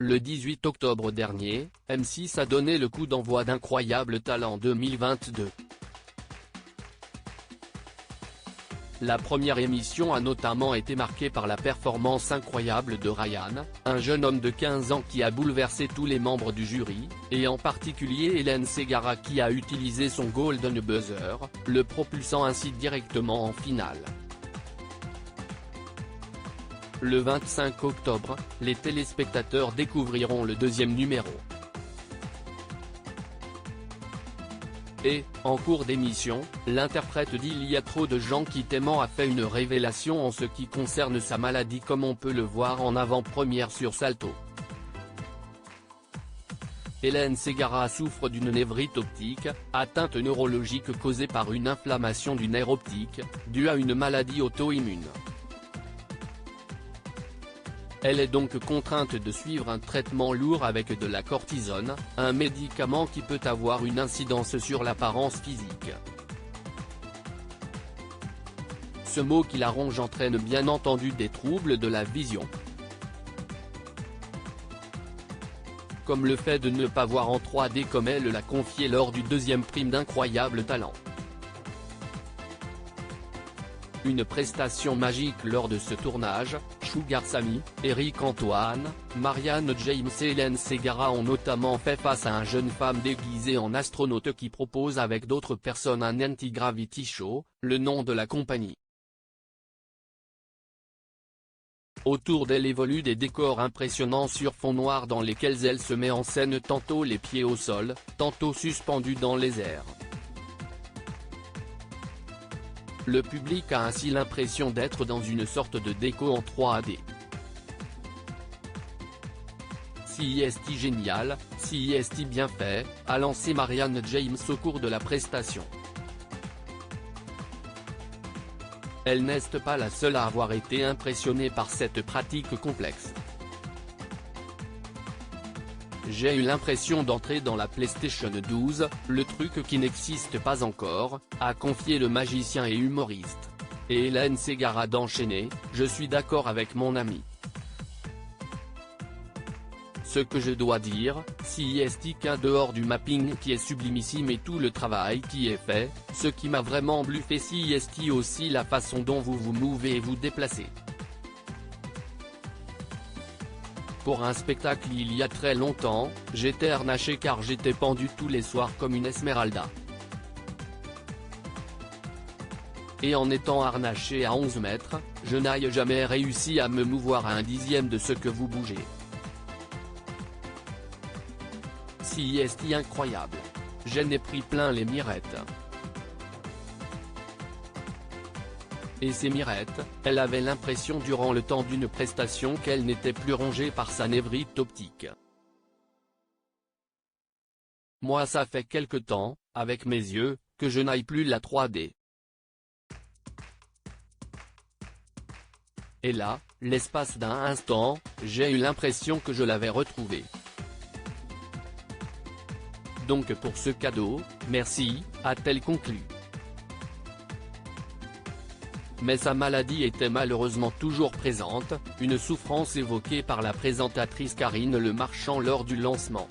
Le 18 octobre dernier, M6 a donné le coup d'envoi d'Incroyable Talent 2022. La première émission a notamment été marquée par la performance incroyable de Ryan, un jeune homme de 15 ans qui a bouleversé tous les membres du jury, et en particulier Hélène Ségara qui a utilisé son Golden Buzzer, le propulsant ainsi directement en finale. Le 25 octobre, les téléspectateurs découvriront le deuxième numéro. Et, en cours d'émission, l'interprète dit « Il y a trop de gens qui t'aiment » a fait une révélation en ce qui concerne sa maladie comme on peut le voir en avant-première sur Salto. Hélène Ségara souffre d'une névrite optique, atteinte neurologique causée par une inflammation du nerf optique, due à une maladie auto-immune. Elle est donc contrainte de suivre un traitement lourd avec de la cortisone, un médicament qui peut avoir une incidence sur l'apparence physique. Ce mot qui la ronge entraîne bien entendu des troubles de la vision. Comme le fait de ne pas voir en 3D comme elle l'a confié lors du deuxième prime d'Incroyable Talent. Une prestation magique lors de ce tournage, Sugar Sammy, Eric Antoine, Marianne James et Hélène Ségara ont notamment fait face à une jeune femme déguisée en astronaute qui propose avec d'autres personnes un anti-gravity show, le nom de la compagnie. Autour d'elle évoluent des décors impressionnants sur fond noir dans lesquels elle se met en scène tantôt les pieds au sol, tantôt suspendue dans les airs. Le public a ainsi l'impression d'être dans une sorte de déco en 3D. Si est génial, si est bien fait, a lancé Marianne James au cours de la prestation. Elle n'est pas la seule à avoir été impressionnée par cette pratique complexe. J'ai eu l'impression d'entrer dans la PlayStation 12, le truc qui n'existe pas encore, a confié le magicien et humoriste. Et Hélène Ségara d'enchaîner, je suis d'accord avec mon ami. Ce que je dois dire, si est qu'un dehors du mapping qui est sublimissime et tout le travail qui est fait, ce qui m'a vraiment bluffé si est aussi la façon dont vous vous mouvez et vous déplacez. Pour un spectacle il y a très longtemps, j'étais harnaché car j'étais pendu tous les soirs comme une Esmeralda. Et en étant harnaché à 11 mètres, je n'ai jamais réussi à me mouvoir à un dixième de ce que vous bougez. Si est incroyable. Je n'ai pris plein les mirettes. Et ces mirettes, elle avait l'impression durant le temps d'une prestation qu'elle n'était plus rongée par sa névrite optique. Moi ça fait quelque temps, avec mes yeux, que je n'aille plus la 3D. Et là, l'espace d'un instant, j'ai eu l'impression que je l'avais retrouvée. Donc pour ce cadeau, merci, a-t-elle conclu. Mais sa maladie était malheureusement toujours présente, une souffrance évoquée par la présentatrice Karine Le Marchand lors du lancement.